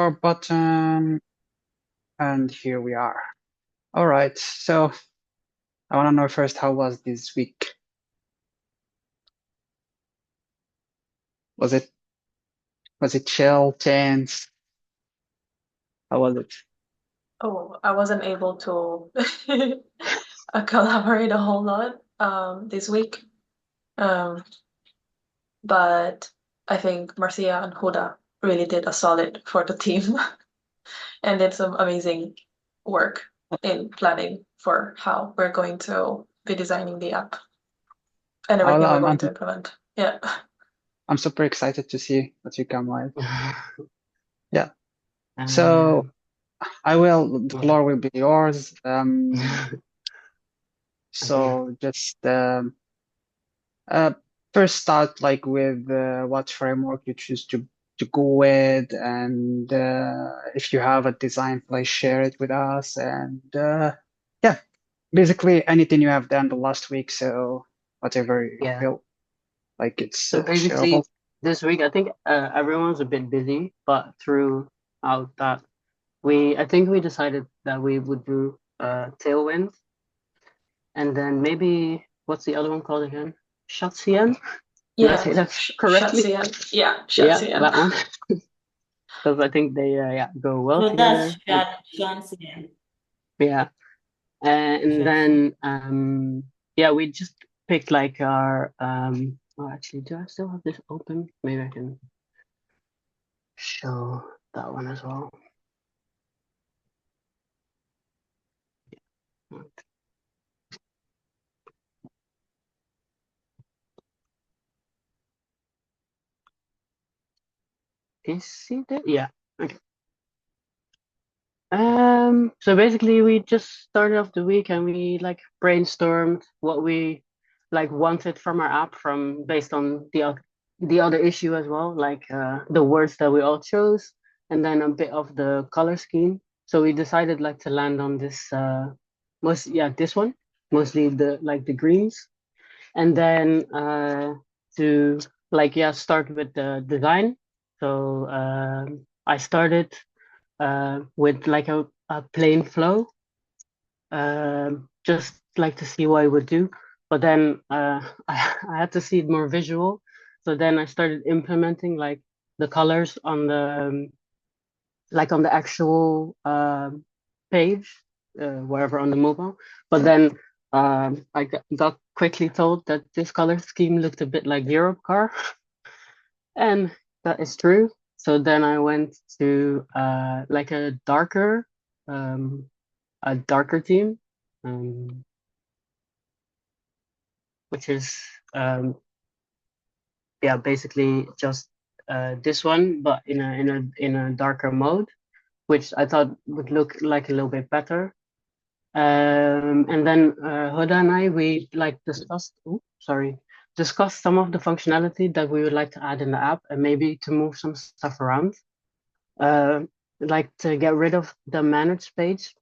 start button, and here we are. All right, so I want to know first, how was this week? Was it chill, tense? How was it? Oh, I wasn't able to collaborate a whole lot this week. Um, but I think Marcia and Huda really did a solid for the team and did some amazing work in planning for how we're going to be designing the app and I'll, everything we're I'm, going I'm, to implement. Yeah. I'm super excited to see what you come with. Yeah. So Um, the yeah. floor will be yours. Okay. So just uh, first start like with what framework you choose to go with, and if you have a design, please share it with us. And yeah, basically anything you have done the last week. So whatever you Yeah. feel like it's So shareable. basically, this week I think everyone's a bit busy, but throughout that, I think we decided that we would do Tailwind, and then maybe what's the other one called again? Shatsian? Did I Yeah. say that correctly? Shatsian. Yeah, Yeah, Shatsian. that one. Because I think they yeah go well So that's together. And Johnson. yeah, and Johnson. then yeah, we just picked like our oh, actually, do I still have this open? Maybe I can show that one as well. Can you see that? Yeah. Okay. So basically we just started off the week and we like brainstormed what we like wanted from our app from based on the other issue as well, like the words that we all chose and then a bit of the color scheme. So we decided like to land on this this one, mostly the greens. And then to like yeah, start with the design. So I started with like a plain flow, just like to see what I would do. But then I had to see it more visual. So then I started implementing like the colors on the like on the actual page, wherever on the mobile. But then I got quickly told that this color scheme looked a bit like Europe car, and that is true. So then I went to like um, a darker theme, um, which is yeah, basically just this one, but in a darker mode, which I thought would look like a little bit better. And then Hoda and I we like discussed some of the functionality that we would like to add in the app, and maybe to move some stuff around. Uh, like to get rid of the manage page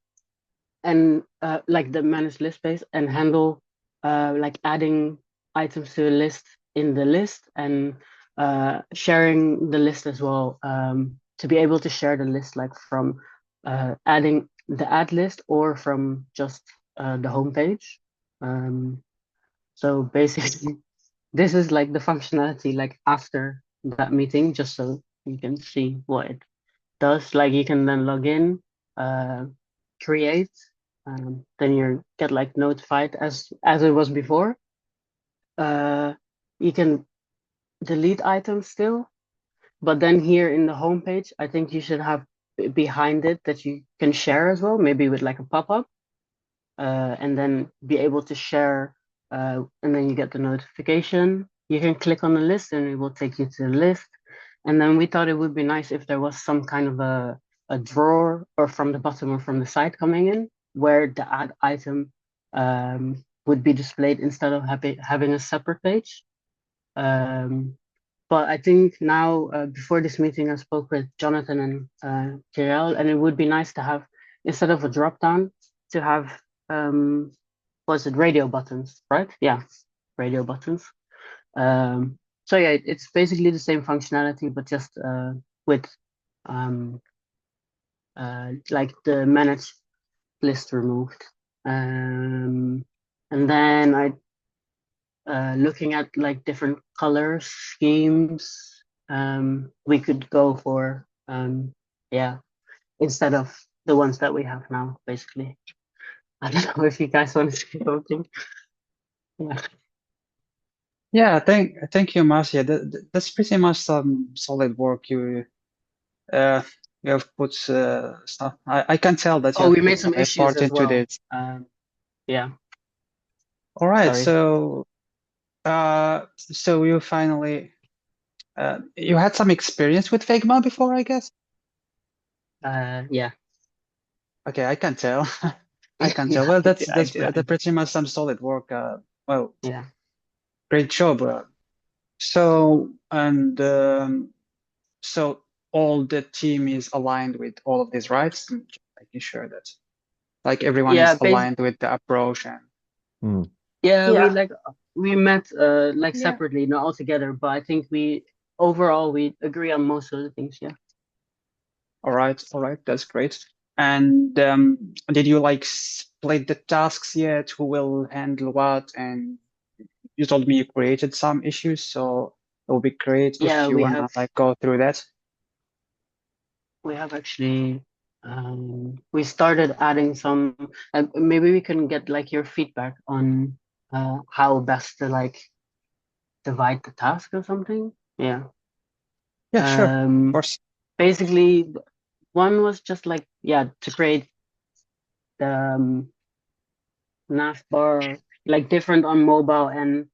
and like the manage list page and handle like adding items to a list in the list and sharing the list as well, to be able to share the list like from adding the add list or from just the home page. Um, so basically, this is like the functionality like after that meeting, just so you can see what it does. Like you can then log in, uh, create, then you get like notified as it was before. Uh, you can delete items still, but then here in the home page, I think you should have behind it that you can share as well, maybe with like a pop-up, and then be able to share, and then you get the notification. You can click on the list and it will take you to the list. And then we thought it would be nice if there was some kind of a drawer or from the bottom or from the side coming in where the add item would be displayed instead of having a separate page. Um, but I think now, before this meeting, I spoke with Jonathan and Kirill, and it would be nice to have, instead of a drop down, to have, um, was it radio buttons, right? Yeah, radio buttons. So yeah, it's basically the same functionality, but just with um, like the managed list removed. And then I looking at like different color schemes we could go for yeah, instead of the ones that we have now, basically. I don't know if you guys want to say something. Yeah. Yeah, thank you, Marcia. That's pretty much some solid work uh you have put stuff. I can tell that you Oh, we have made put some some issues effort as into well. this. Yeah, All right, sorry. so you finally you had some experience with Figma before, I guess. Yeah. Okay, I can tell. I can tell. Well, I do. that's pretty much some solid work. Well, Yeah. great job. So so all the team is aligned with all of these, right? Making sure that like everyone Yeah, is aligned with the approach and Hmm. yeah, Yeah. we met like yeah. separately, not all together, but I think we overall we agree on most of the things, yeah. All right, that's great. And did you like split the tasks yet? Who will handle what? And you told me you created some issues, so it will be great Yeah, if you wanna like go through that. we have actually we started adding some maybe we can get like your feedback on how best to like divide the task or something. Yeah. Yeah, sure, of Um course. Basically one was just like yeah to create the nav bar like different on mobile and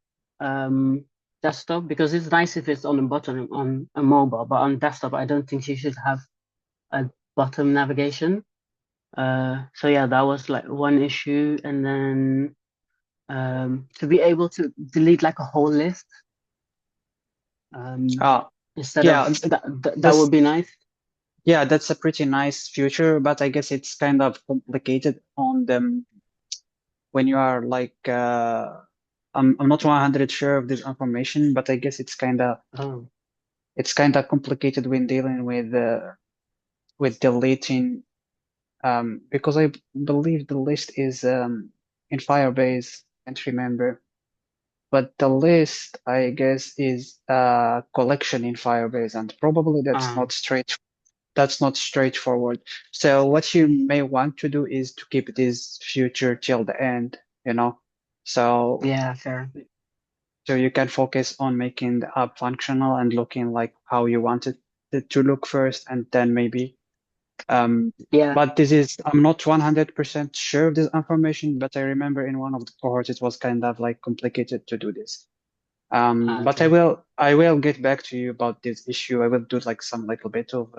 desktop, because it's nice if it's on the bottom on a mobile, but on desktop I don't think you should have a bottom navigation. So yeah, that was like one issue, and then to be able to delete like a whole list um, Uh, instead of yeah, that that's would be nice. yeah, that's a pretty nice feature, but I guess it's kind of complicated on them when you are like I'm not 100 sure of this information, but I guess Oh it's kind of complicated when dealing with deleting because I believe the list is in Firebase, can't remember. But the list, I guess, is a collection in Firebase, and probably um, that's not straightforward. So what you may want to do is to keep this feature till the end, you know. So yeah, fair. so you can focus on making the app functional and looking like how you want it to look first, and then maybe Yeah. but I'm not 100% sure of this information, but I remember in one of the cohorts it was kind of like complicated to do this. But Okay. I will get back to you about this issue. I will do like some little bit of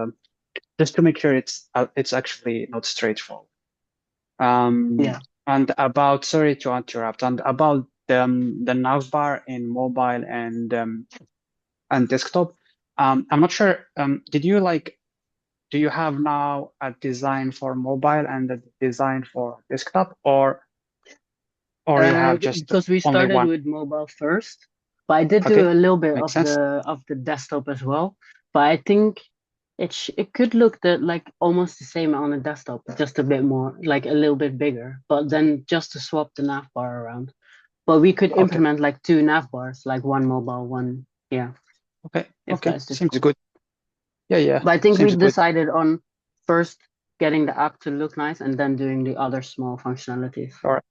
just to make sure it's actually not straightforward. Um, Yeah. and about, sorry to interrupt, and about the navbar in mobile and desktop. I'm not sure. Did you like? Do you have now a design for mobile and a design for desktop, or you have just Because we only started one? with mobile first, but I did do Okay, a little bit makes sense. of the desktop as well. But I think it could look like almost the same on a desktop, just a bit more, like a little bit bigger. But then just to swap the nav bar around. But we could Okay, implement like two nav bars, like one mobile, one, yeah, if okay, that's seems difficult. good. Yeah, yeah, But I think we seems good. decided on first getting the app to look nice and then doing the other small functionalities. All right.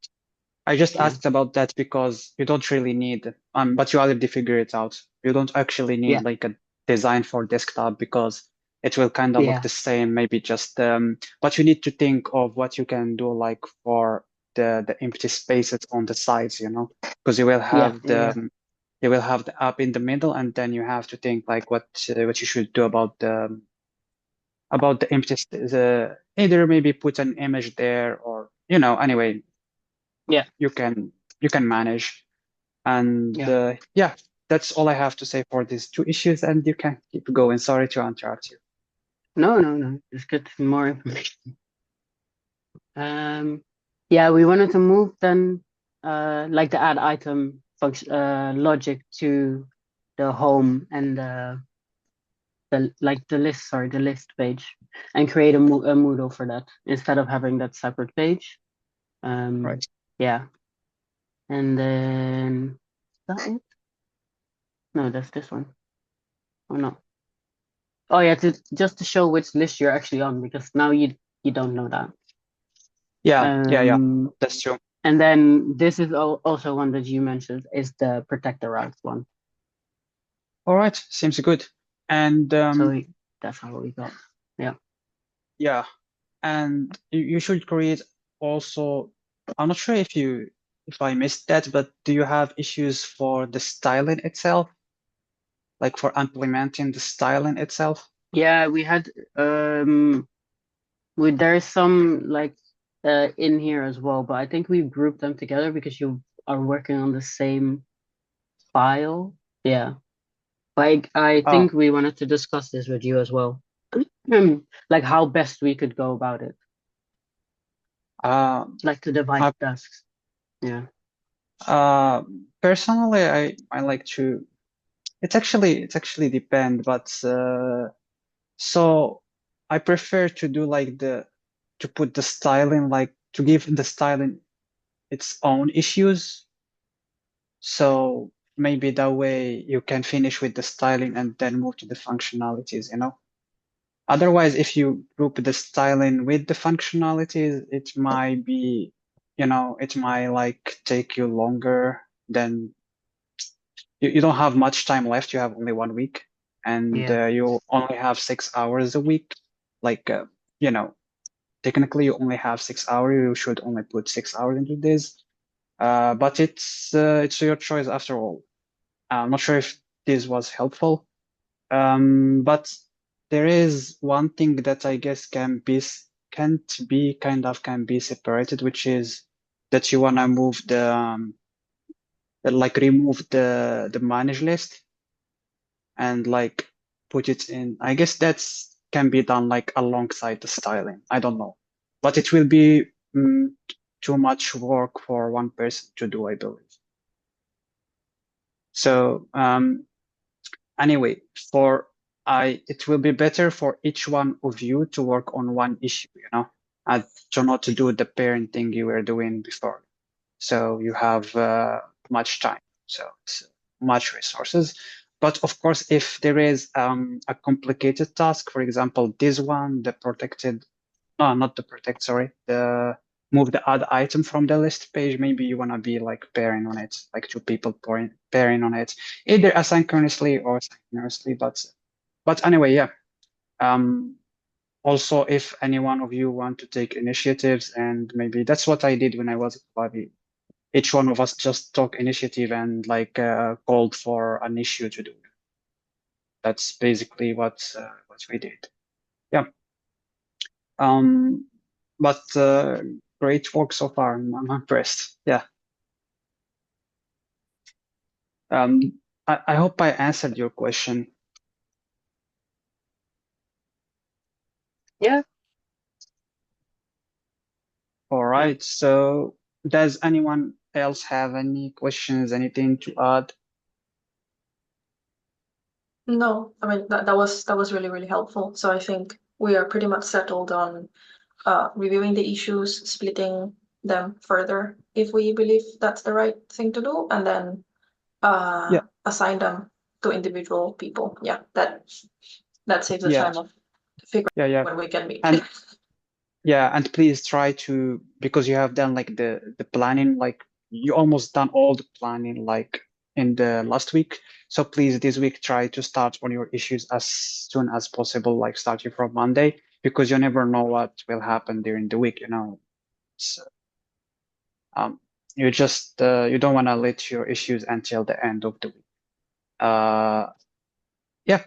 I just Yeah. asked about that because you don't really need, but you already figure it out. You don't actually need Yeah. like a design for desktop because it will kind of look Yeah. the same, maybe just, but you need to think of what you can do like for the empty spaces on the sides, you know, because Yeah. Yeah. you will have the app in the middle, and then you have to think like what you should do about the empty, either maybe put an image there or, you know, anyway, Yeah. you can you can manage. And Yeah. yeah, that's all I have to say for these two issues, and you can keep going. Sorry to interrupt you. No, no, no. It's good. More information. Um, yeah, we wanted to move then, like the add item function, logic to the home and the list page, and create a Moodle for that instead of having that separate page. Right. Yeah, and then is that it? No, that's this one. Oh no. Oh yeah, just to show which list you're actually on, because now you don't know that. Yeah, yeah, yeah. Um, That's true. and then this is also one that you mentioned is the protector route one. All right, seems good. And So that's how we got. Yeah. yeah, and you should create also. I'm not sure if I missed that, but do you have issues for the styling itself, like for implementing the styling itself? Yeah, we had there's some like in here as well, but I think we grouped them together because you are working on the same file. Yeah. Like I Oh, think we wanted to discuss this with you as well. Like how best we could go about it. uh, Like to divide I, tasks. Yeah. uh, personally, I like to. It's actually depend, but so I prefer to do like to put the styling like to give the styling its own issues. So maybe that way you can finish with the styling and then move to the functionalities, you know? Otherwise, if you group the styling with the functionalities, it might be, it might like take you longer than you don't have much time left. You have only 1 week and Yeah. you only have 6 hours a week. Like, you know, technically you only have 6 hours. You should only put 6 hours into this. But it's your choice after all. I'm not sure if this was helpful. But there is one thing that I guess can be separated, which is that you wanna move like remove the manage list and like put it in. I guess that's can be done like alongside the styling. I don't know, but it will be too much work for one person to do, I believe. So anyway, for it will be better for each one of you to work on one issue, and to not to do the parent thing you were doing before. So you have much time, so it's much resources. But of course, if there is a complicated task, for example, this one, the protected, no, not the protect, sorry, the move the add item from the list page, maybe you want to be like pairing on it, like two people pairing on it, either asynchronously or synchronously. But anyway, yeah. Um, Also, if any one of you want to take initiatives, and maybe that's what I did when I was at Collab, each one of us just took initiative and like called for an issue to do. That's basically what we did. Yeah. Um, but great work so far. I'm impressed. Yeah. I hope I answered your question. Yeah. All Yeah. right. So, does anyone else have any questions, anything to add? No, I mean that was really, really helpful. So I think we are pretty much settled on reviewing the issues, splitting them further if we believe that's the right thing to do, and then Yeah. assign them to individual people. Yeah, that saves the Yeah. time of figuring Yeah. Yeah. when we can meet. And yeah, and please try to, because you have done like the planning, like you almost done all the planning like in the last week. So please this week try to start on your issues as soon as possible, like starting from Monday, because you never know what will happen during the week, So, um, you don't want to let your issues until the end of the week. Uh, yeah,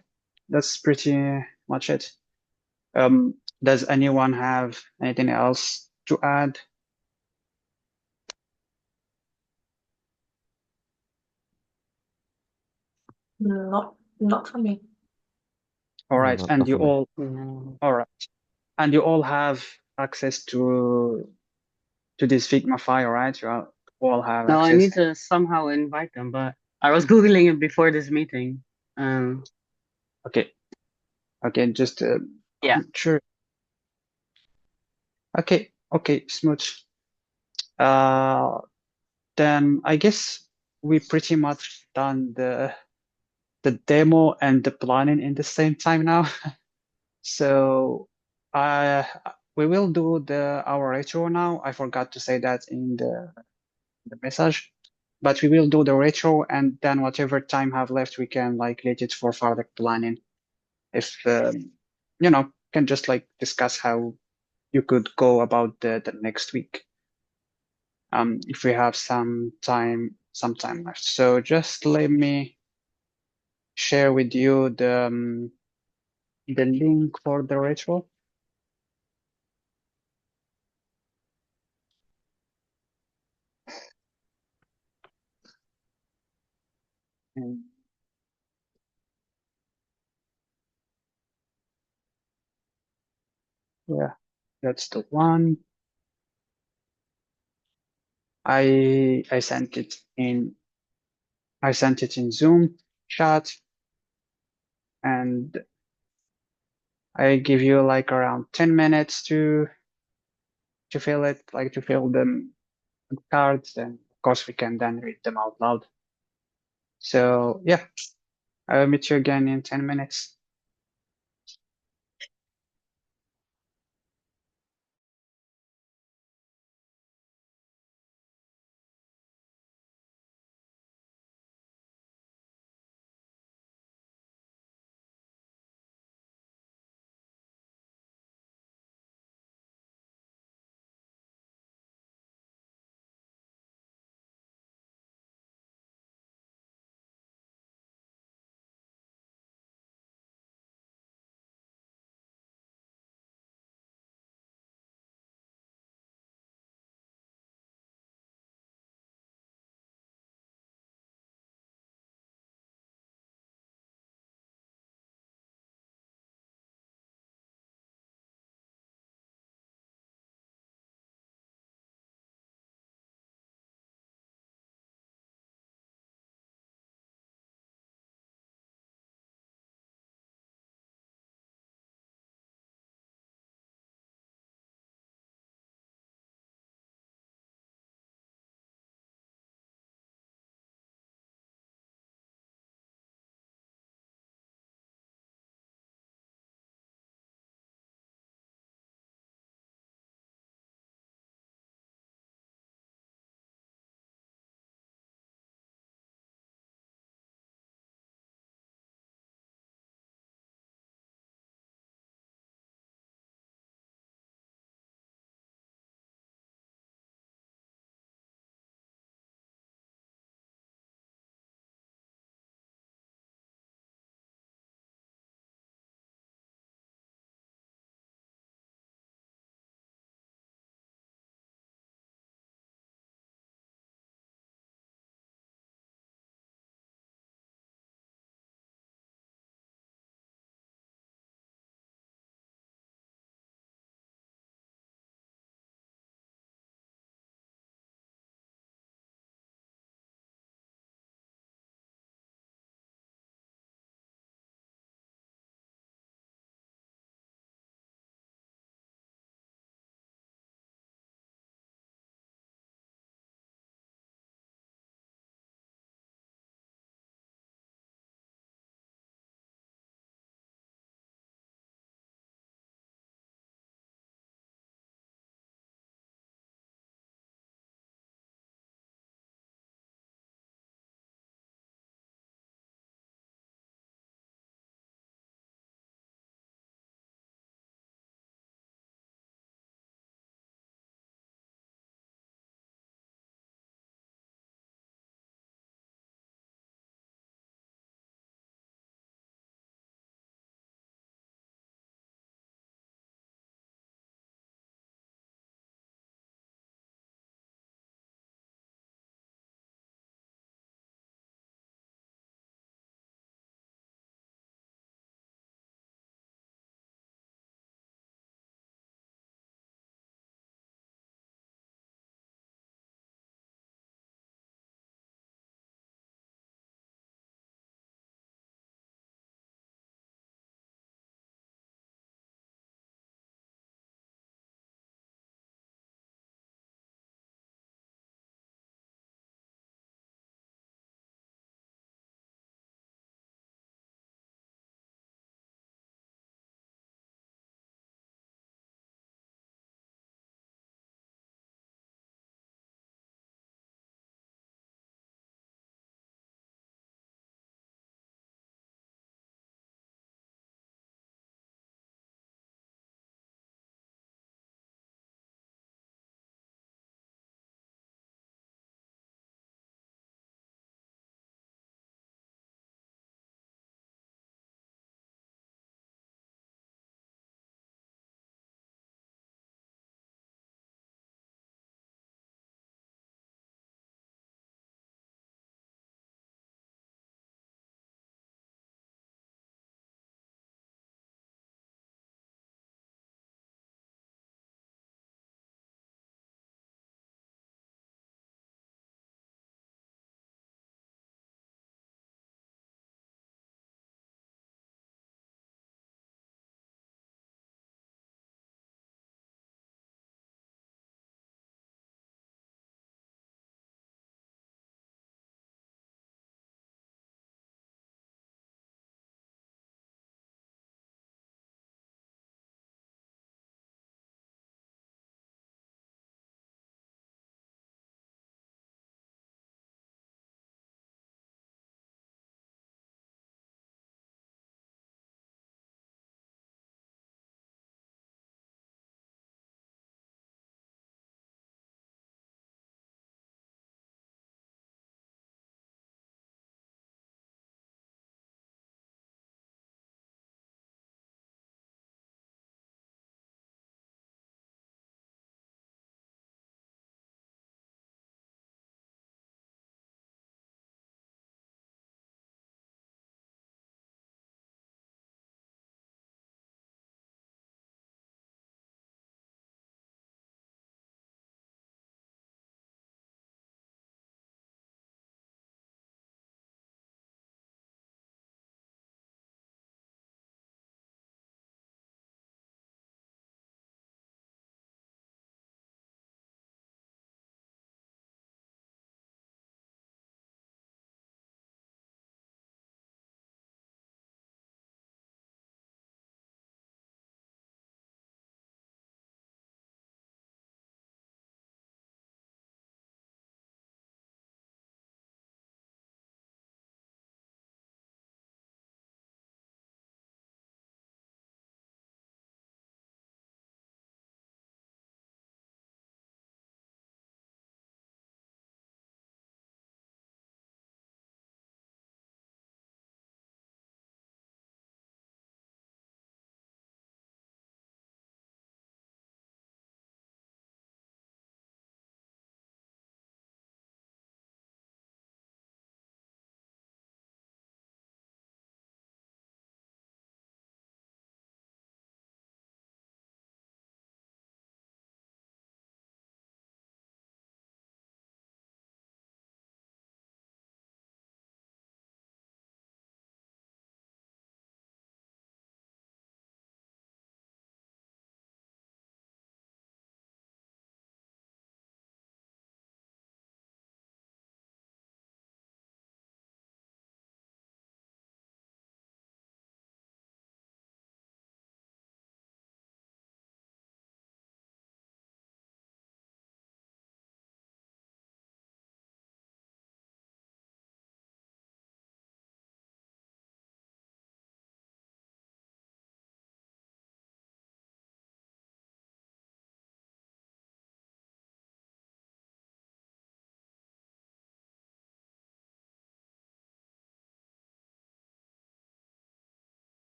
that's pretty much it. Does anyone have anything else to add? Not for me. All No, right, and not you for me. all, No. all right, and you all have access to this Figma file, right? All have No, I access. need to somehow invite them, but I was Googling it before this meeting. Um, Okay, Again, just Yeah. sure. Okay, smooth. Uh, then I guess we pretty much done the demo and the planning in the same time now. So uh, we will do our retro now. I forgot to say that in the message, but we will do the retro and then whatever time have left, we can like let it for further planning. If can just like discuss how you could go about the next week. If we have some time left. So just let me share with you the link for the retro. And yeah, that's the one. I sent it in Zoom chat, and I give you like around 10 minutes to fill it, like to fill them cards, and of course we can then read them out loud. So yeah, I'll meet you again in 10 minutes.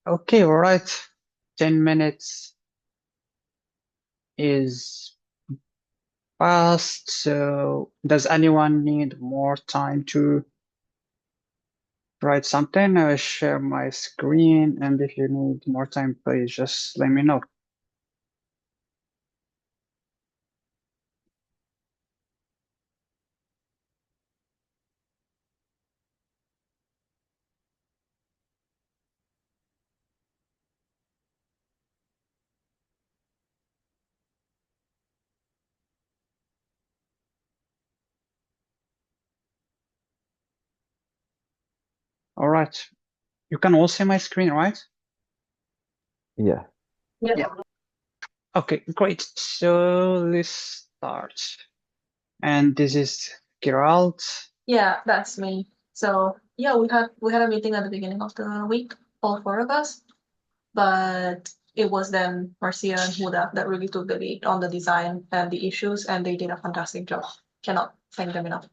Okay, all right. 10 minutes is past. So does anyone need more time to write something? I'll share my screen, and if you need more time, please just let me know. All right. You can all see my screen, right? Yeah. Yeah. Okay, great. So let's start. And this is Geralt. Yeah, that's me. So yeah, we had a meeting at the beginning of the week, all four of us, but it was then Marcia and Huda that really took the lead on the design and the issues, and they did a fantastic job. Cannot thank them enough.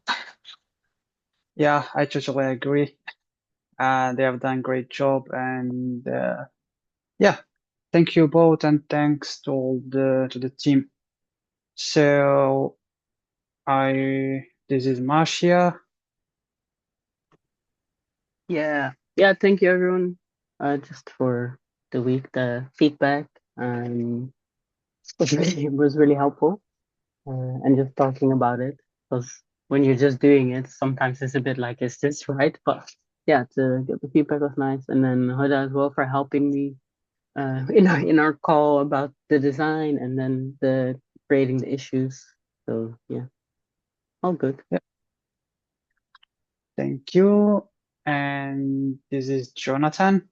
Yeah, I totally agree. They have done a great job, and yeah, thank you both, and thanks to all the team. So this is Marcia. Yeah. Yeah, thank you everyone. Just for the week, the feedback was really helpful. And just talking about it. Because when you're just doing it, sometimes it's a bit like, is this right? But yeah, to get the feedback was nice. And then Huda as well for helping me in our call about the design and then the creating the issues. So yeah, all good. Yeah, thank you. And this is Jonathan.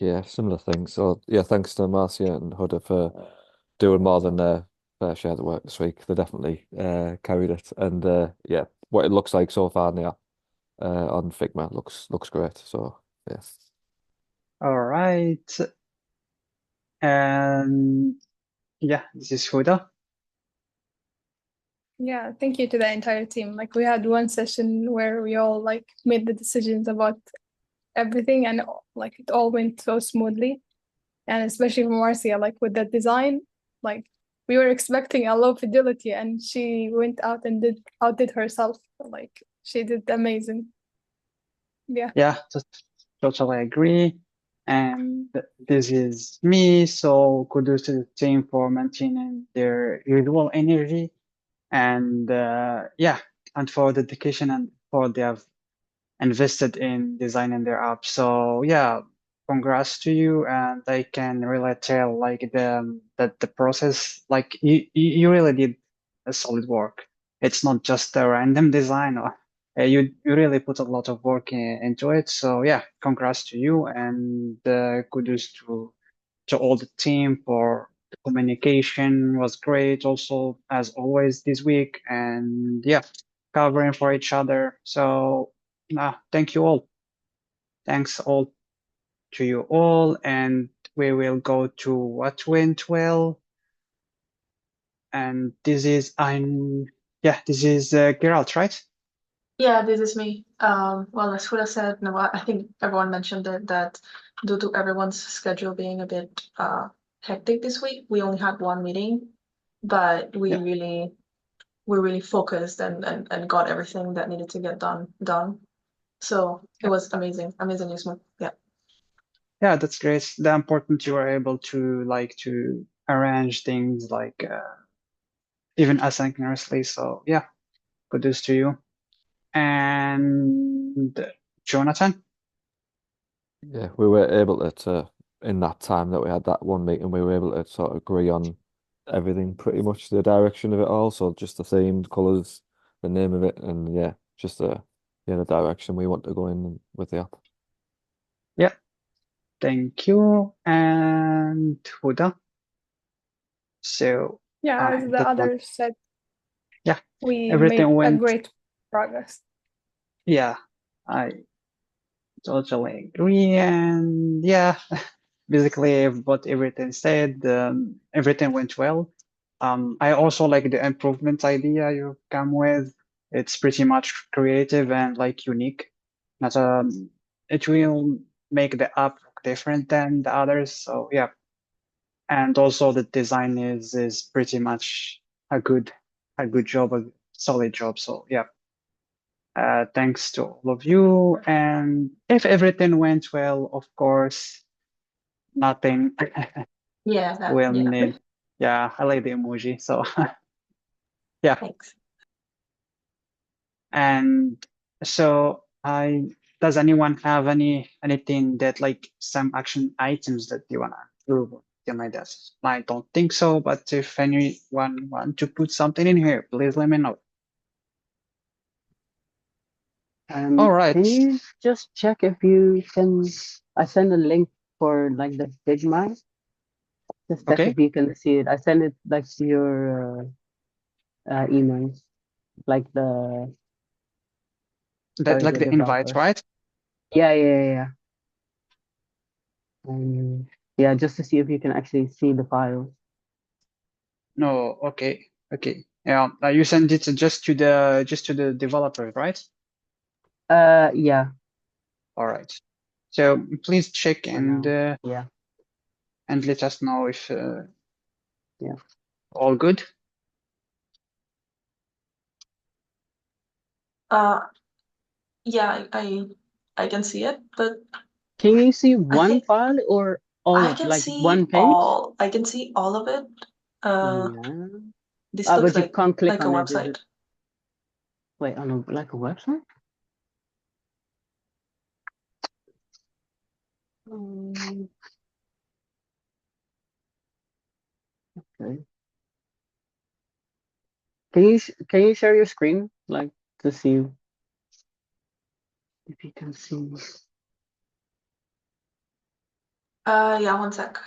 Yeah, similar thing. So yeah, thanks to Marcia and Huda for doing more than their fair share of the work this week. They definitely carried it. And yeah, what it looks like so far now on Figma looks great. So yeah. All right. And yeah, this is Huda. Yeah, thank you to the entire team. Like we had one session where we all like made the decisions about everything and like it all went so smoothly. And especially for Marcia, like with the design, like we were expecting a low fidelity and she went out and outdid herself. Like she did amazing. Yeah. Yeah, totally agree. And this is me. So kudos to the team for maintaining their usual energy. And yeah, and for the dedication and for they have invested in designing their app. So yeah, congrats to you. And I can really tell like that the process, like you really did a solid work. It's not just a random design or you really put a lot of work into it. So yeah, congrats to you and kudos to all the team for the communication was great also as always this week and yeah, covering for each other. So thank you all. Thanks all to you all, and we will go to what went well. And this is this is Geralt, right? Yeah, this is me. Well, as Huda said, no, I think everyone mentioned it that due to everyone's schedule being a bit hectic this week, we only had one meeting, but we Yeah, really focused and got everything that needed to get done. So it yeah, was amazingly smooth. Yeah. yeah. That's great. The important you are able to like to arrange things like even asynchronously. So yeah, kudos to you. And Jonathan. Yeah, we were able to in that time that we had that one meeting, we were able to sort of agree on everything, pretty much the direction of it all. So just the themed colours, the name of it, and yeah, just the direction we want to go in with the app. Yeah, thank you. And Huda. So Yeah, as the that one. others said, Yeah, we made everything a went. great progress. Yeah, I totally agree. And yeah, basically what everything said, everything went well. I also like the improvement idea you come with. It's pretty much creative and like unique. Not it will make the app different than the others. So yeah, and also the design is pretty much a good job, a solid job. So yeah, thanks to all of you. And if everything went well, of course, nothing Yeah, that, will yeah. need. Yeah, I like the emoji. So yeah, Thanks. and so I does anyone have anything that like some action items that you wanna do in my desk? I don't think so, but if anyone want to put something in here, please let me know. All right. Can you just check if you can? I send a link for like the Figma. Just check Okay. if you can see it. I send it like to your emails, like the That sorry like the the invite, developer. right? Yeah. Yeah, just to see if you can actually see the files. No, okay. Okay. Yeah, you send it just to the developer, right? Yeah, All right. So please check for now. Yeah, and let us know if yeah. all good. Uh, yeah, I can see it, but Can you see I one think file or all I of can like see one page? I can see all of it. Uh, Yeah. this looks But you can't click like a on it, is website. it? Wait, on a like a website? Um, okay. Can you share your screen like to see if you can see? Yeah, one sec.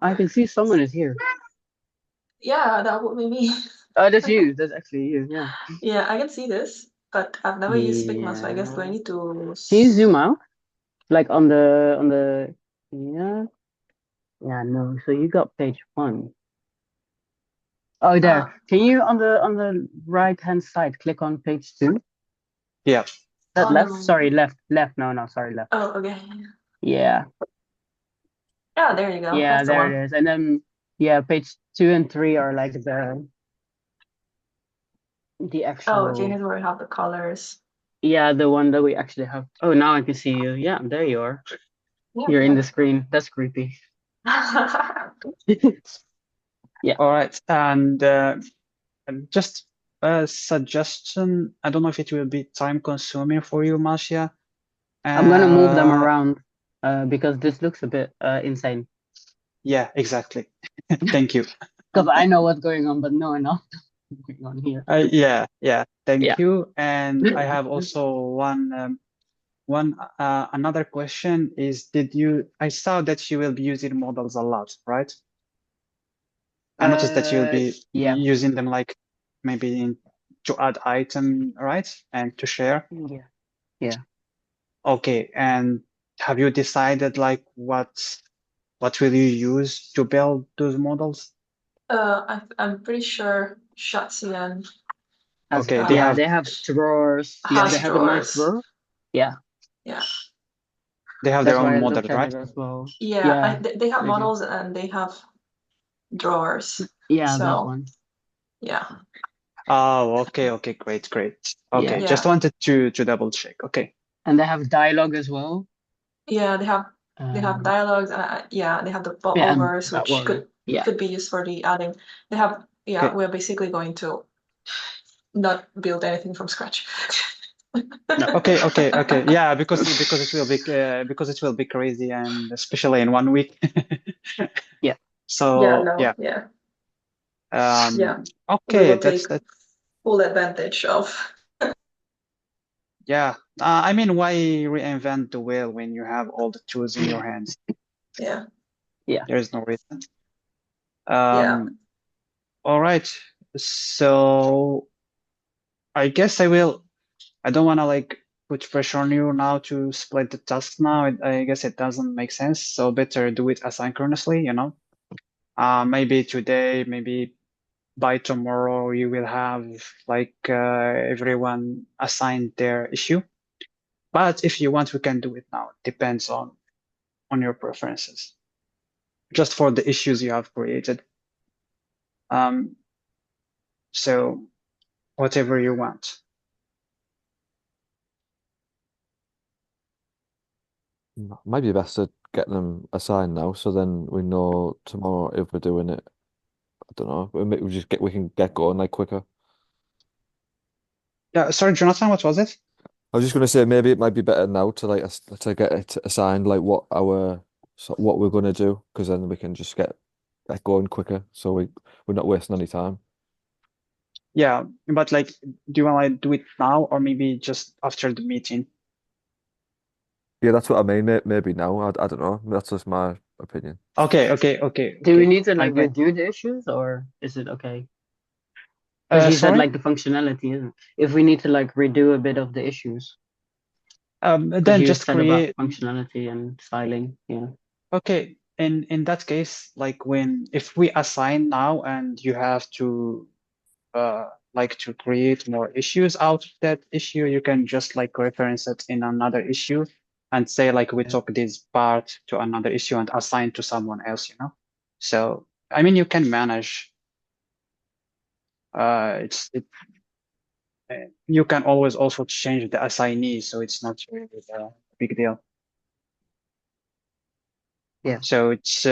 I can see someone is here. Yeah, that would be me. Oh, that's you. That's actually you. Yeah. Yeah, I can see this, but I've never used Figma, so I guess do I Yeah. need to? Can you zoom out? Like on the yeah. Yeah, no. So you got page one. Oh, Uh, there. Can you on the right hand side click on page two? Yeah. That on left? the Sorry, left. No, sorry, left. oh, okay. Yeah, Yeah, there you go. yeah, That's the there one. it is. And then yeah, page two and three are like the Oh, okay, actual here's where we have the colors. yeah, the one that we actually have. Oh, now I can see you. Yeah, there you are. Yeah, You're in yeah. the screen. That's creepy. Yeah. All right. And just a suggestion. I don't know if it will be time consuming for you, Marcia. I'm gonna move them Uh, around because this looks a bit insane. yeah, exactly. Thank you. Because I know what's going on, but no one else knows what's going on here. Yeah. Thank Yeah. you. And I have also another question is, I saw that you will be using models a lot, right? I noticed that you'll be Yeah. using them like maybe to add item, right? And to share. Yeah. Yeah. Okay. And have you decided like what will you use to build those models? I'm pretty sure Shatsian Okay, Yeah, they have drawers. Yeah, they has have a nice drawers. drawer. Yeah, Yeah, they have their that's own why I model, looked at right? it as well. yeah. Yeah, They have they do. models and they have drawers. Yeah, that So one. yeah, Oh, okay, great. Yeah. Okay, just yeah, wanted to double check. Okay, And they have dialogue as well. yeah. They have Um, dialogues and yeah, they have the yeah, and popovers, that which one. Yeah. could be used for the adding. They have yeah. okay, We're basically going to not build anything from scratch. No. okay. Yeah, because it will be crazy, and especially in 1 week. Yeah. Yeah, So no, yeah, yeah, yeah. um, We okay, will take that full advantage of. yeah. I mean, why reinvent the wheel when you have all the tools in your hands? Yeah, Yeah. There is no reason. yeah. Um, all right. So I guess I will. I don't want to like put pressure on you now to split the tasks now. I guess it doesn't make sense. So better do it asynchronously, you know. Maybe today, maybe by tomorrow, you will have like everyone assigned their issue. But if you want, we can do it now. Depends on on your preferences, just for the issues you have created. So whatever you want. Might be best to get them assigned now, so then we know tomorrow if we're doing it. I don't know. We can get going like quicker. Yeah, sorry, Jonathan, what was it? I was just gonna say maybe it might be better now to to get it assigned like what we're gonna do, because then we can just get going quicker, so we're not wasting any time. Yeah, but like, do you want to do it now or maybe just after the meeting? Yeah, that's what I mean. Maybe now. I don't know. That's just my opinion. Okay. Do we need to I like will. redo the issues or is it okay? Because you said Sorry. like the functionality, isn't it? If we need to like redo a bit of the issues, because Then you just said about create. functionality and styling, yeah. Okay. In that case, like if we assign now and you have to like to create more issues out of that issue, you can just like reference it in another issue and say like we Yeah. took this part to another issue and assign to someone else, you know? So I mean you can manage you can always also change the assignee, so it's not really a big deal. Yeah. So it's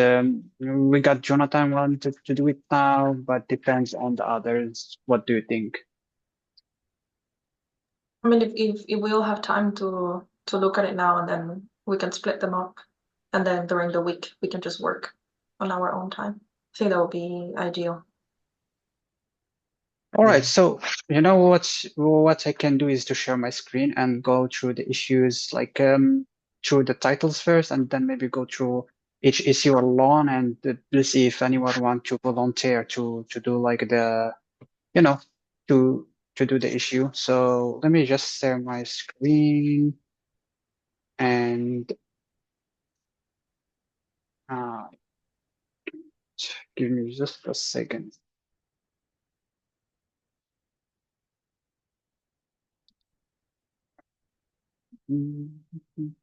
we got Jonathan wanted to do it now, but depends on the others. What do you think? I mean, if we all have time to look at it now, and then we can split them up, and then during the week we can just work on our own time. I think that would be ideal. All right, Yeah. so you know what I can do is to share my screen and go through the issues like through the titles first, and then maybe go through each issue alone, and we'll see if anyone want to volunteer to do like the you know to do the issue. So let me just share my screen and uh, give me just a second. Mhm.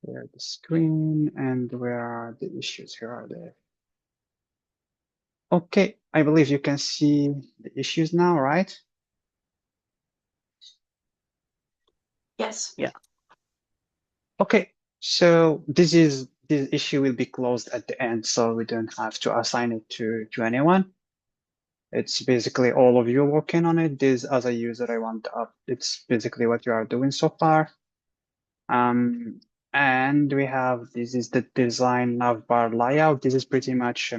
Share the screen, and where are the issues? Here are they. Okay, I believe you can see the issues now, right? Yes. Yeah. Okay, so this issue will be closed at the end, so we don't have to assign it to anyone. It's basically all of you working on it. This, as a user, I want up. It's basically what you are doing so far. And we have this is the design navbar layout. This is pretty much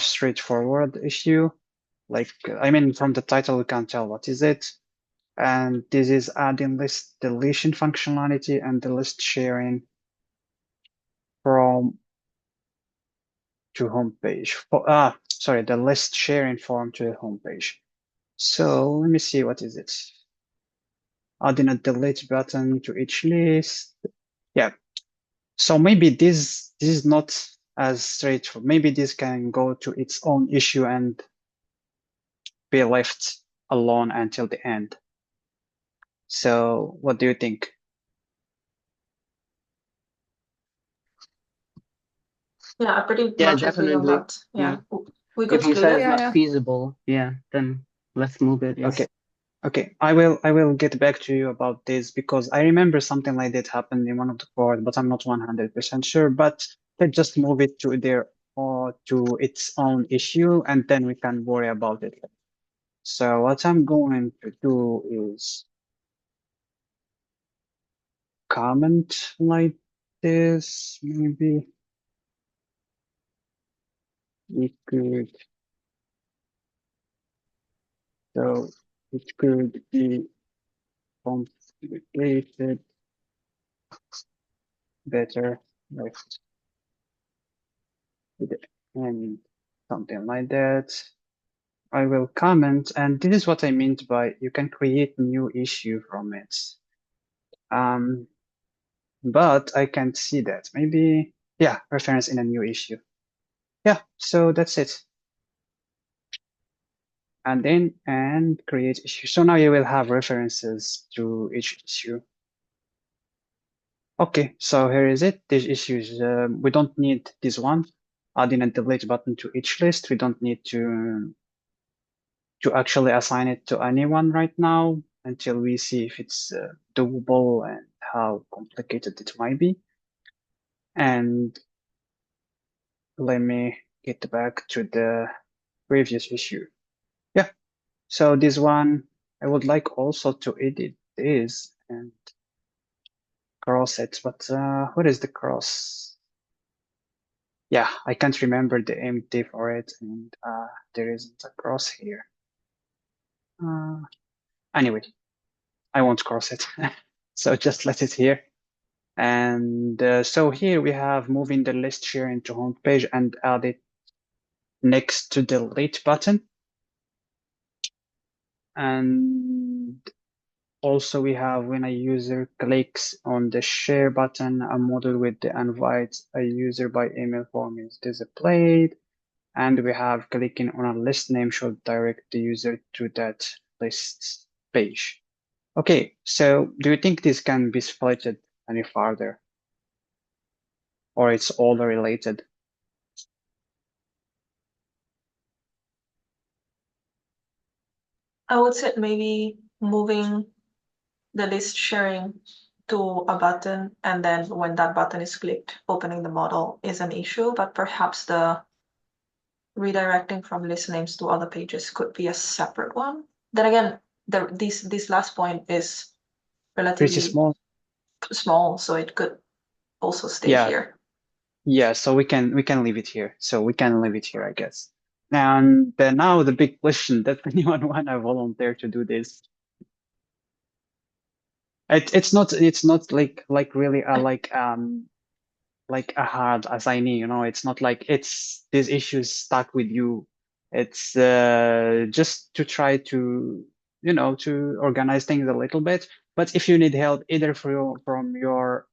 straightforward issue. Like, I mean, from the title, you can tell what is it. And this is adding list deletion functionality and the list sharing from to homepage. Sorry, the list sharing form to the homepage. So let me see, what is it? Adding a delete button to each list. Yeah. So maybe this is not as straightforward. Maybe this can go to its own issue and be left alone until the end. So what do you think? Yeah, I pretty Yeah, much agree on definitely. that. Yeah. Yeah, we could If you split said it. it's Yeah, not yeah. feasible, yeah, then let's move it. Yeah. Okay. Okay, I will get back to you about this because I remember something like that happened in one of the courts, but I'm not 100% sure. But let's just move it to their or to its own issue, and then we can worry about it. So what I'm going to do is comment like this. Maybe we could, so it could be complicated better left to the end, something like that. I will comment, and this is what I meant by you can create new issue from it. Um, but I can't see that. Maybe, yeah, reference in a new issue. Yeah, so that's it. and then and create issue. So now you will have references to each issue. Okay, so here is it. These issues, we don't need this one, adding a delete button to each list. We don't need to actually assign it to anyone right now until we see if it's doable and how complicated it might be. And let me get back to the previous issue. Yeah, so this one, I would like also to edit this and cross it, but what is the cross? Yeah, I can't remember the empty for it, and there isn't a cross here. Anyway, I won't cross it. So just let it here. And so here we have moving the list sharing to home page and add it next to the delete button. And also we have when a user clicks on the share button, a model with the invite a user by email form is displayed. And we have clicking on a list name should direct the user to that list page. Okay, so do you think this can be splitted any further? Or it's all related? I would say maybe moving the list sharing to a button, and then when that button is clicked, opening the model is an issue, but perhaps the redirecting from list names to other pages could be a separate one. Then again, this last point is Pretty relatively small. so it could also stay Yeah, here. yeah, so we can leave it here. So we can leave it here, I guess. And then now the big question, does anyone want to volunteer to do this? It's not like really like a hard assignee, you know, it's not like it's this issue is stuck with you. It's just to try to, you know, to organize things a little bit. But if you need help either from your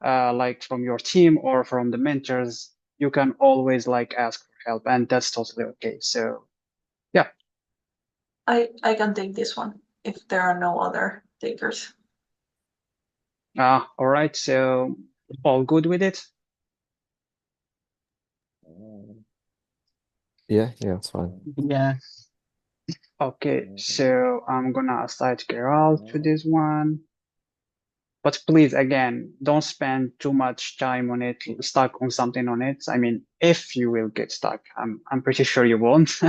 like from your team or from the mentors, you can always like ask for help, and that's totally okay. So yeah. I can take this one if there are no other takers. All right, so all good with it? Yeah, it's fine. Yeah. Okay, so I'm gonna assign Geralt to this one. But please, again, don't spend too much time on it, stuck on something on it. I mean, if you will get stuck, I'm pretty sure you won't.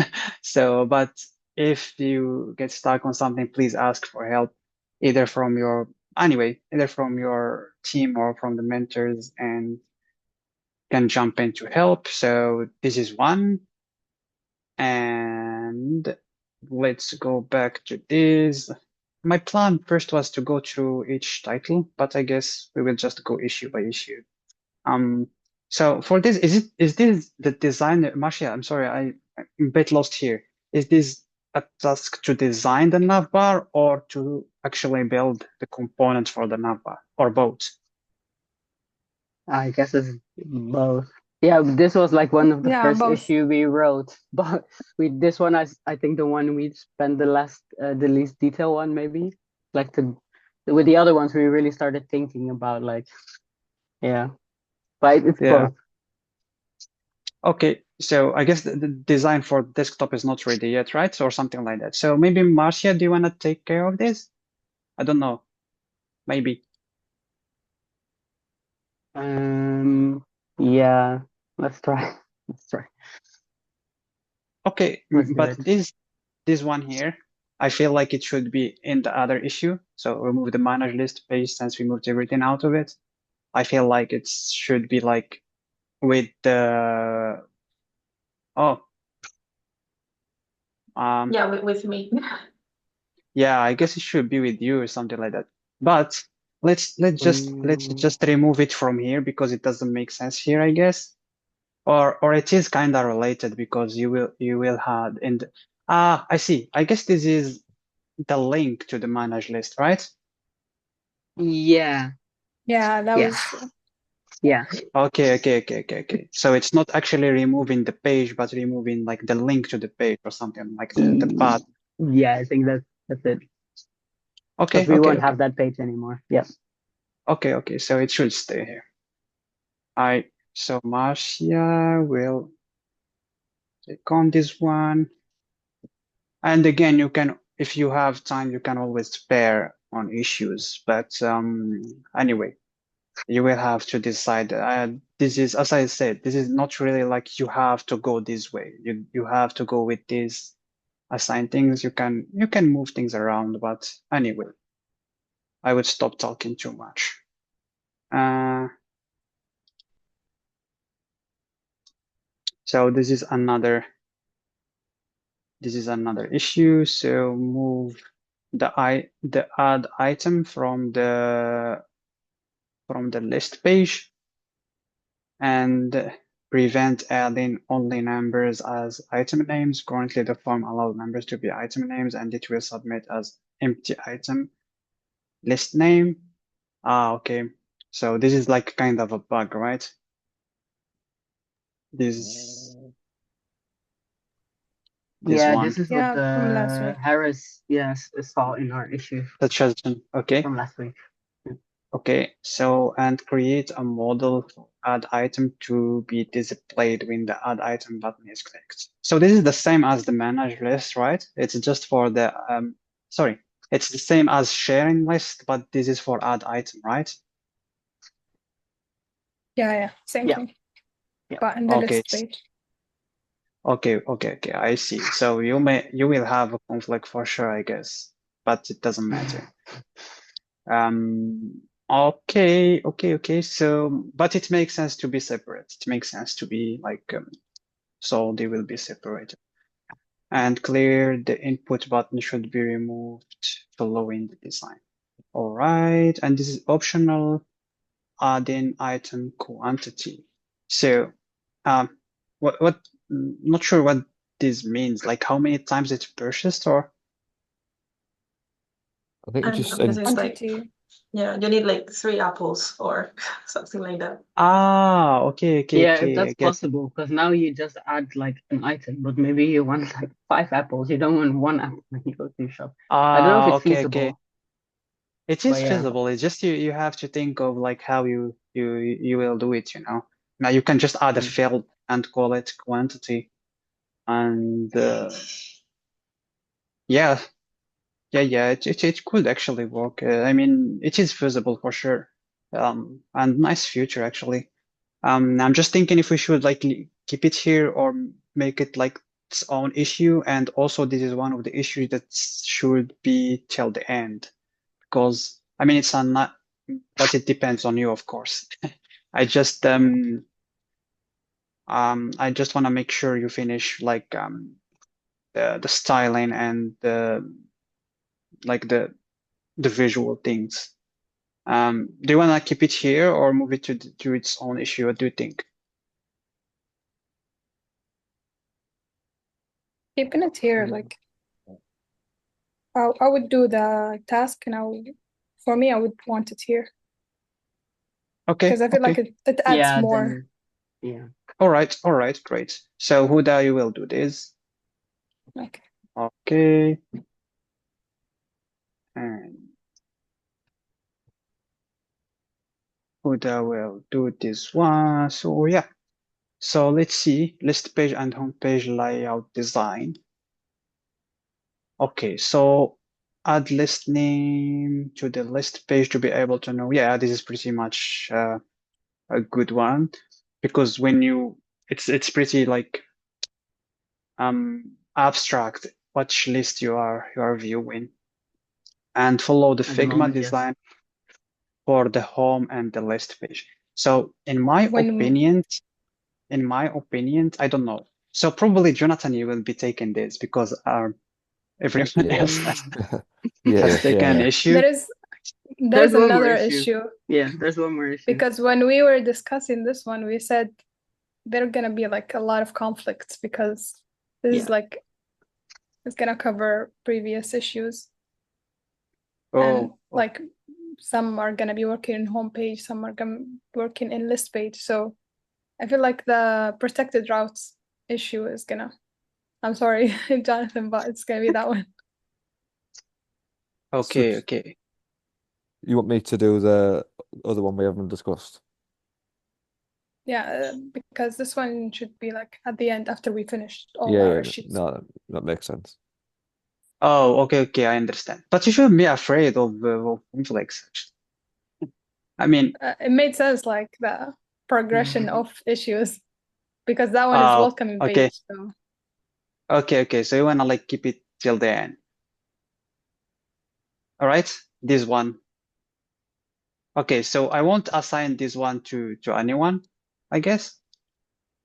So, but if you get stuck on something, please ask for help, either from your either from your team or from the mentors, and can jump in to help. So this is one, and let's go back to this. My plan first was to go through each title, but I guess we will just go issue by issue. Um, so for this, is this the design, Marcia? I'm sorry, I'm a bit lost here. Is this a task to design the navbar or to actually build the components for the navbar, or both? I guess it's both. Yeah, this was like one of the Yeah, first both. issue we wrote, but this one I think the one we spent the least detail one maybe. Like with the other ones we really started thinking about like yeah, but it's Yeah. both. Okay, so I guess the design for desktop is not ready yet, right? Or something like that. So maybe Marcia, do you want to take care of this? I don't know. Maybe. Yeah, let's try. Let's try. Okay, Let's do but it. this one here, I feel like it should be in the other issue. So remove the manage list page since we moved everything out of it. I feel like it should be like with the oh Yeah, with me. yeah, I guess it should be with you or something like that. But let's Mm, just remove it from here because it doesn't make sense here, I guess. Or it is kind of related because you will have in the, I see. I guess this is the link to the manage list, right? yeah, Yeah, that yeah. was Yeah. Okay. So it's not actually removing the page, but removing like the link to the page or something like the path. Yeah, I think that's it. Okay, Because we okay, won't okay. have that page anymore. Yeah. Okay. So it should stay here. So Marcia will click on this one. And again, you can, if you have time, you can always spare on issues. But anyway, you will have to decide. This is, as I said, this is not really like you have to go this way. You have to go with these assigned things. You can move things around. But anyway, I would stop talking too much. So this is another issue. So move the add item from the list page and prevent adding only numbers as item names. Currently, the form allows numbers to be item names, and it will submit as empty item list name. Okay. So this is like kind of a bug, right? This Yeah, one. this is what Yeah, from last week. Harris saw in our issue Okay. from last week. Okay, so and create a model for add item to be displayed when the add item button is clicked. So this is the same as the manage list, right? It's just for the sorry, it's the same as sharing list, but this is for add item, right? Yeah, same Yeah. thing. Yeah. But in the Okay. list page. Okay, I see. So you will have a conflict for sure, I guess, but it doesn't matter. Okay. So, but it makes sense to be separate. It makes sense to be like, so they will be separated. And clear the input button should be removed following the design. All right. And this is optional, add in item quantity. So, not sure what this means. Like how many times it's purchased or? I think it just I'm guessing it's like, Quantity. yeah, you need like 3 apples or something like that. Okay. Yeah, if I that's get. possible, because now you just add like an item, but maybe you want like 5 apples. You don't want 1 apple when you go to your shop. I don't know if it's Okay. feasible, It but is yeah. feasible. It's just you have to think of like how you will do it, you know. Now you can just add a field and call it quantity. And yeah, it could actually work. I mean, it is feasible for sure. And nice future actually. I'm just thinking if we should like keep it here or make it like its own issue. And also this is one of the issues that should be till the end because I mean it's not, but it depends on you, of course. I just I just want to make sure you finish like the styling and the like the visual things. Do you want to keep it here or move it to its own issue? What do you think? Keeping it here, like I would do the task and for me I would want it here. Okay, Because I feel like it adds Yeah, more. then yeah. All right, great. So Huda, you will do this. Like Okay. And Huda will do this one. So yeah. So let's see, list page and home page layout design. Okay, so add list name to the list page to be able to know. Yeah, this is pretty much a good one because when it's pretty like abstract which list you are viewing, and follow the At the Figma moment, yes. design for the home and the list page. So in my when opinion, I don't know. So probably Jonathan, you will be taking this because everyone yeah, else yeah, has taken an yeah. issue. there's one more another issue. issue Yeah, there's one more issue. because when we were discussing this one, we said there are gonna be like a lot of conflicts because this is like it's gonna cover previous issues. And Oh, like some are gonna be working in homepage, some are gonna be working in list page. So I feel like the protected routes issue is gonna, I'm sorry, Jonathan, but it's gonna be that one. Okay, okay. You want me to do the other one we haven't discussed? Yeah, because this one should be like at the end after we finished all Yeah, our yeah, sheets. no, that makes sense. Oh, okay, okay, I understand. But you shouldn't be afraid of conflicts, actually. I mean, It made sense, like the progression of issues, because that one is oh, welcoming okay, page. So okay, okay. So you wanna like keep it till the end. All right, this one. Okay, so I won't assign this one to anyone, I guess.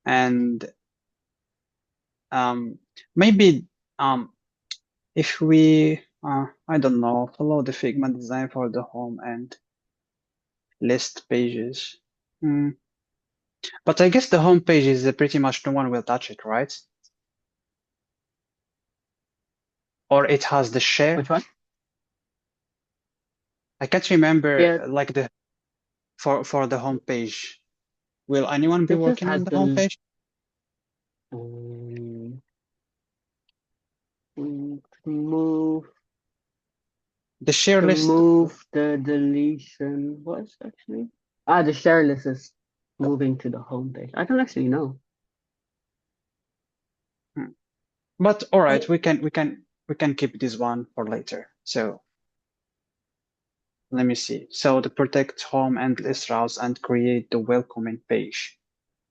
And um maybe if we I don't know, follow the Figma design for the home and list pages. Hmm. But I guess the home page is pretty much no one will touch it, right? Or it has the share. Which one? I can't remember Yeah, like the for the home page. Will anyone be it just working on has the home the page? um, move The share to list. move the deletion. What's actually? Ah, the share list is moving to the home page. I don't actually know. Hmm. But all right, I we can keep this one for later. So let me see. So to protect home and list routes and create the welcoming page.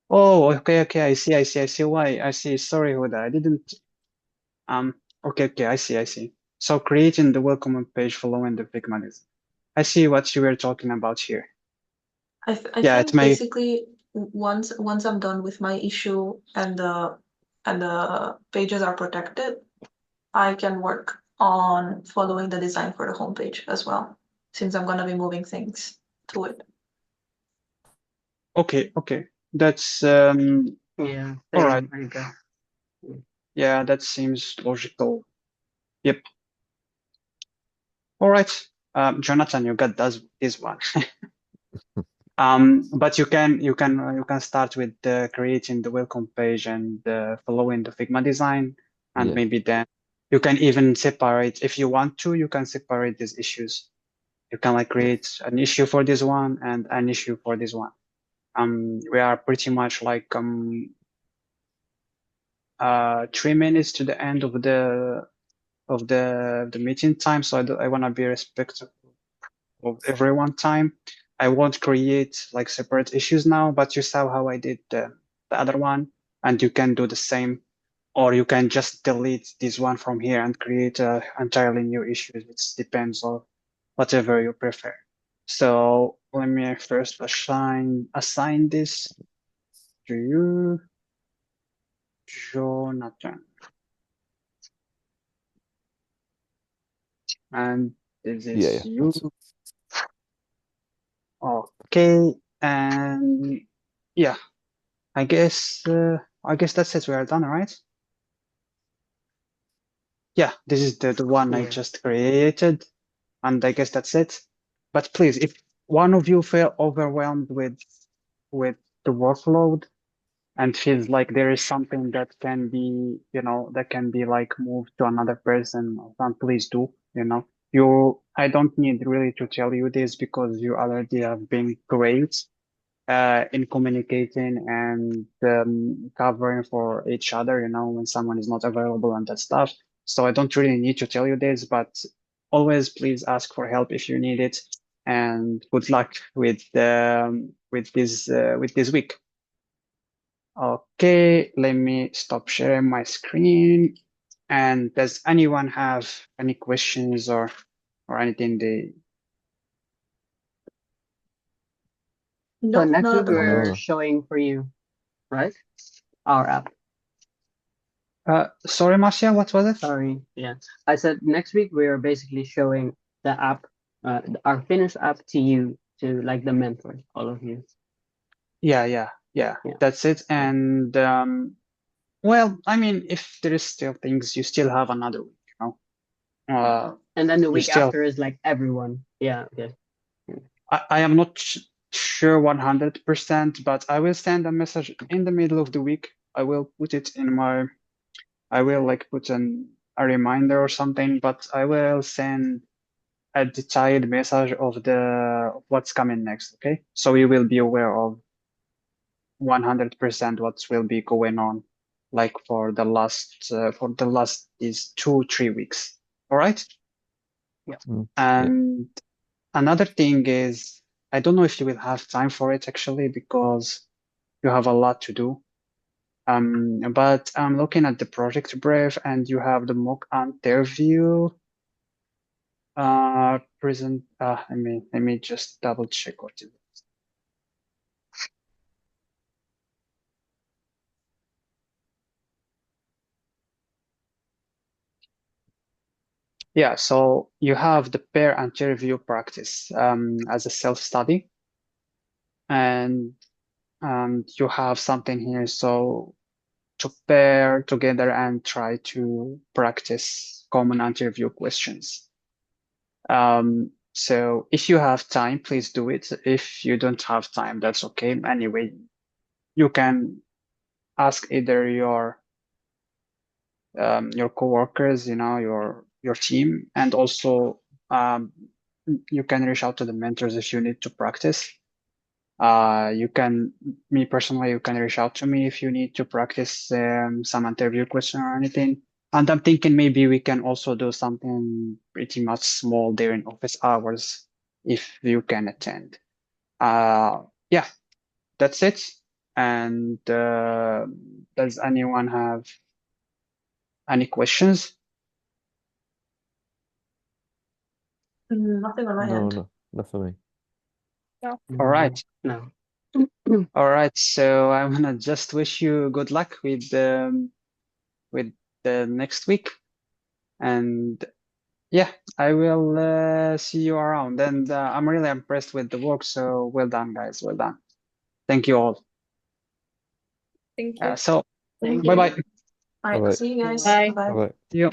Oh, okay, okay. I see why. I see. Sorry, Huda. I didn't. Um. Okay, okay. I see. So creating the welcoming page following the Figma design. I see what you were talking about here. I Yeah, it think may. basically once I'm done with my issue and the pages are protected, I can work on following the design for the homepage as well, since I'm gonna be moving things to it. Okay, okay. That's Yeah, all right. same, I guess. Yeah, that seems logical. Yep. All right. Jonathan, you got this one. But you can start with creating the welcome page and following the Figma design, and Yeah, maybe then you can even separate if you want to. You can separate these issues. You can like yeah, create an issue for this one and an issue for this one. We are pretty much like 3 minutes to the end of the meeting time, so I want to be respectful of everyone time. I won't create like separate issues now, but you saw how I did the other one, and you can do the same, or you can just delete this one from here and create a entirely new issue. It depends on whatever you prefer. So let me first assign this to you, Jonathan, and this yeah, is yeah. you. Okay, and yeah, I guess that's it. We are done, right? Yeah, this is the one I Yeah. just created, and I guess that's it. But please, if one of you feel overwhelmed with the workload and feels like there is something that can be, that can be like moved to another person, then please do, I don't need really to tell you this because you already have been great in communicating and covering for each other, when someone is not available and that stuff. So I don't really need to tell you this, but always please ask for help if you need it. And good luck with this week. Okay, let me stop sharing my screen. And does anyone have any questions or anything they? So No, next not week at the we're moment. No, showing for you, right? Our app. Sorry, Marcia, what was it? Sorry. Yeah. I said next week we're basically showing the app, our finished app to you, to like the mentors, all of you. Yeah, Yeah. that's it. Okay. And well, I mean, if there is still things, you still have another week, And then the you week still, after is like everyone. Yeah. Okay. I am not sure 100%, but I will send a message in the middle of the week. I will put it in my, I will like put a reminder or something, but I will send a detailed message of what's coming next. Okay, so you will be aware of 100% what will be going on, like for the last is 2-3 weeks. All right. Yeah. Yeah. And another thing is, I don't know if you will have time for it actually, because you have a lot to do. But I'm looking at the project brief, and you have the mock interview present. Let me just double check what it is. Yeah, so you have the pair interview practice as a self-study, and you have something here. So to pair together and try to practice common interview questions. So if you have time, please do it. If you don't have time, that's okay. Anyway, you can ask either your coworkers, your team, and also you can reach out to the mentors if you need to practice. Me personally, you can reach out to me if you need to practice some interview question or anything. And I'm thinking maybe we can also do something pretty much small during office hours if you can attend. Yeah, that's it. And does anyone have any questions? Nothing on my No, end. no, not for me. All right. No. All right. So I wanna just wish you good luck with the next week. And yeah, I will see you around. And I'm really impressed with the work. So well done, guys. Well done. Thank you all. Thank you. So Thank bye you. bye. All right, All right. see you guys. Bye. Bye. All right. See you.